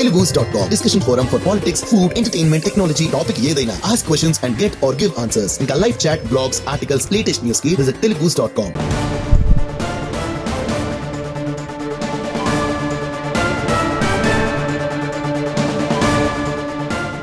telugus.com. Discussion forum for politics, food, entertainment, technology, topic ఏదైనా. Ask questions and get or give answers. ఇంకా live chat, blogs, articles, latest news కి visit telugus.com.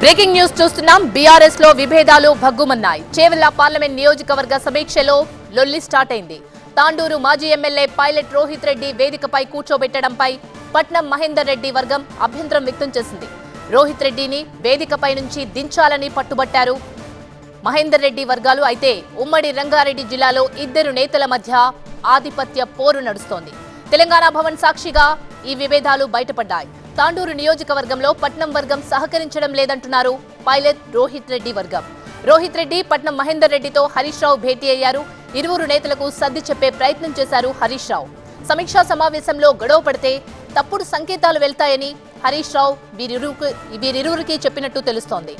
Breaking news చూస్తున్నాం. BRS లో విభేదాలు భగ్గుమన్నాయి. Chevella parliament నియోజకవర్గ సమీక్షలో లొల్లి start అయింది. తాండూరు మాజీ ఎమ్మెల్యే పైలట్ రోహిత్ రెడ్డి వేదికపై కూర్చోబెట్టడంపై పట్నం మహేందర్ రెడ్డి వర్గం అభ్యంతరం వ్యక్తం చేసింది. రోహిత్ రెడ్డిని వేదికపై నుంచి దించాలని పట్టుబట్టారు మహేందర్ రెడ్డి వర్గాలు. అయితే ఉమ్మడి రంగారెడ్డి జిల్లాలో ఇద్దరు నేతల మధ్య ఆధిపత్య పోరు నడుస్తోంది. తెలంగాణ భవన్ సాక్షిగా ఈ విభేదాలు బయటపడ్డాయి. తాండూరు నియోజకవర్గంలో పట్నం వర్గం సహకరించడం లేదంటున్నారు పైలట్ రోహిత్ రెడ్డి వర్గం. రోహిత్ రెడ్డి పట్నం మహేందర్ రెడ్డితో హరీష్ రావు భేటీ అయ్యారు. ఇరువురు నేతలకు సర్ది చెప్పే ప్రయత్నం చేశారు హరీష్ రావు. సమీక్షా సమావేశంలో గొడవ పడితే తప్పుడు సంకేతాలు వెళ్తాయని హరీష్ రావు వీరిరువురికి చెప్పినట్టు తెలుస్తోంది.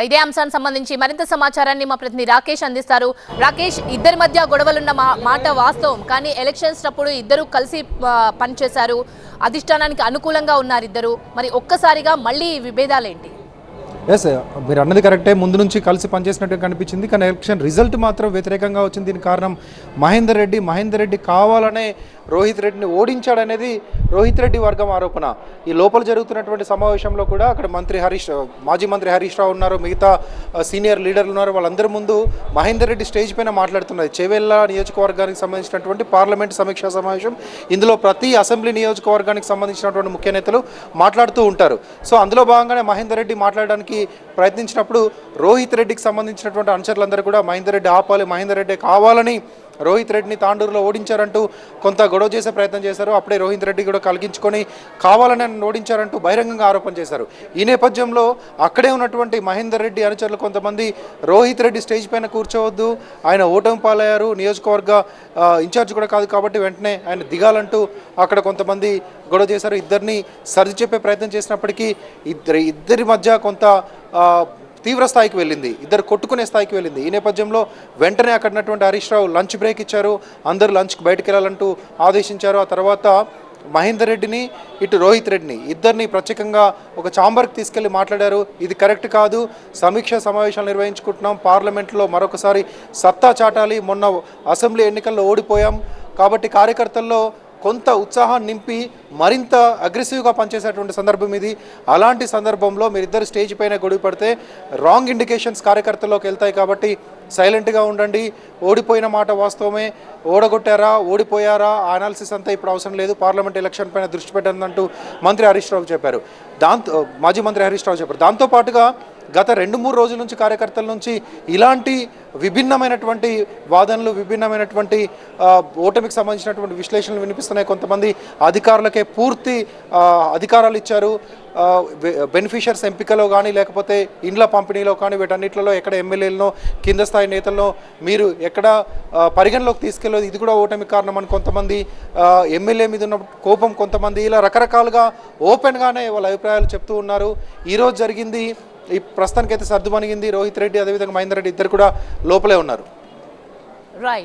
ఇదే అంశానికి సంబంధించి మరింత సమాచారాన్ని మా ప్రతినిధి రాకేష్ అందిస్తారు. రాకేష్, ఇద్దరి మధ్య గొడవలున్న మాట వాస్తవం, కానీ ఎలక్షన్స్ అప్పుడు ఇద్దరు కలిసి పనిచేశారు, అధిష్టానానికి అనుకూలంగా ఉన్నారు ఇద్దరు. మరి ఒక్కసారిగా మళ్ళీ విభేదాలేంటి? ఎస్, మీరు అన్నది కరెక్టే. ముందు నుంచి కలిసి పనిచేసినట్టు కనిపించింది, కానీ ఎలక్షన్ రిజల్ట్ మాత్రం వ్యతిరేకంగా వచ్చింది. దీనికి కారణం మహేందర్ రెడ్డి కావాలనే రోహిత్ రెడ్డిని ఓడించాడనేది రోహిత్ రెడ్డి వర్గం ఆరోపణ. ఈ లోపల జరుగుతున్నటువంటి సమావేశంలో కూడా అక్కడ మాజీ మంత్రి హరీష్ రావు ఉన్నారు, మిగతా సీనియర్ లీడర్లు ఉన్నారు. వాళ్ళందరి ముందు మహేందర్ రెడ్డి స్టేజ్ పైన మాట్లాడుతున్నది. చేవెళ్ల నియోజకవర్గానికి సంబంధించినటువంటి పార్లమెంట్ సమీక్షా సమావేశం. ఇందులో ప్రతి అసెంబ్లీ నియోజకవర్గానికి సంబంధించినటువంటి ముఖ్య నేతలు మాట్లాడుతూ ఉంటారు. సో అందులో భాగంగానే మహేందర్ రెడ్డి మాట్లాడడానికి ప్రయత్నించినప్పుడు రోహిత్ రెడ్డికి సంబంధించినటువంటి అనుచరులందరూ కూడా మహేందర్ రెడ్డి ఆపాలి, మహేందర్ రెడ్డి కావాలని రోహిత్ రెడ్డిని తాండూరులో ఓడించారంటూ కొంత గొడవ చేసే ప్రయత్నం చేశారు. అప్పుడే రోహిత్ రెడ్డి కూడా కలిగించుకొని కావాలని ఓడించారంటూ బహిరంగంగా ఆరోపణ చేశారు. ఈ నేపథ్యంలో అక్కడే ఉన్నటువంటి మహేందర్ రెడ్డి అనుచరులు కొంతమంది రోహిత్ రెడ్డి స్టేజ్ పైన కూర్చోవద్దు, ఆయన ఓటమి పాలయ్యారు, నియోజకవర్గ ఇన్ఛార్జ్ కూడా కాదు కాబట్టి వెంటనే ఆయన దిగాలంటూ అక్కడ కొంతమంది గొడవ చేశారు. ఇద్దరిని సర్ది చెప్పే ప్రయత్నం చేసినప్పటికీ ఇద్దరి మధ్య కొంత తీవ్ర స్థాయికి వెళ్ళింది, ఇద్దరు కొట్టుకునే స్థాయికి వెళ్ళింది. ఈ నేపథ్యంలో వెంటనే అక్కడ ఉన్నటువంటి హరీష్ రావు లంచ్ బ్రేక్ ఇచ్చారు, అందరూ లంచ్కి బయటకు వెళ్ళాలంటూ ఆదేశించారు. ఆ తర్వాత మహేందర్ రెడ్డిని ఇటు రోహిత్ రెడ్డిని ఇద్దరిని ప్రత్యేకంగా ఒక ఛాంబర్కి తీసుకెళ్లి మాట్లాడారు. ఇది కరెక్ట్ కాదు, సమీక్ష సమావేశాలు నిర్వహించుకుంటున్నాం, పార్లమెంట్లో మరొకసారి సత్తా చాటాలి, మొన్న అసెంబ్లీ ఎన్నికల్లో ఓడిపోయాం కాబట్టి కార్యకర్తల్లో కొంత ఉత్సాహాన్ని నింపి మరింత అగ్రెసివ్గా పనిచేసేటువంటి సందర్భం ఇది. అలాంటి సందర్భంలో మీరిద్దరు స్టేజ్ పైన గొడవ పడితే రాంగ్ ఇండికేషన్స్ కార్యకర్తల్లోకి వెళ్తాయి కాబట్టి సైలెంట్గా ఉండండి. ఓడిపోయిన మాట వాస్తవమే, ఓడగొట్టారా ఓడిపోయారా అనాలిసిస్ అంతా ఇప్పుడు అవసరం లేదు, పార్లమెంట్ ఎలక్షన్ పైన దృష్టి పెట్టందంటూ మంత్రి హరీష్ రావు చెప్పారు. మాజీ మంత్రి హరీష్ రావు చెప్పారు. దాంతోపాటుగా గత 2-3 రోజుల నుంచి కార్యకర్తల నుంచి ఇలాంటి విభిన్నమైనటువంటి వాదనలు, విభిన్నమైనటువంటి ఓటమికి సంబంధించినటువంటి విశ్లేషణలు వినిపిస్తున్నాయి. కొంతమంది అధికారులకే పూర్తి అధికారాలు ఇచ్చారు, బెనిఫిషియర్స్ ఎంపికలో కానీ లేకపోతే ఇండ్ల పంపిణీలో కానీ వీటన్నిటిలో ఎక్కడ ఎమ్మెల్యేలను కింద స్థాయి నేతలను మీరు ఎక్కడ పరిగణలోకి తీసుకెళ్ళదు, ఇది కూడా ఓటమి కారణం అని కొంతమంది, ఎమ్మెల్యే మీద ఉన్న కోపం కొంతమంది, ఇలా రకరకాలుగా ఓపెన్గానే వాళ్ళ అభిప్రాయాలు చెప్తూ ఉన్నారు. ఈరోజు జరిగింది ఈ ప్రస్తుతానికైతే సర్దుమణిగింది. రోహిత్ రెడ్డి అదేవిధంగా మహేందర్ రెడ్డి ఇద్దరు కూడా లోపలే ఉన్నారు. రైట్.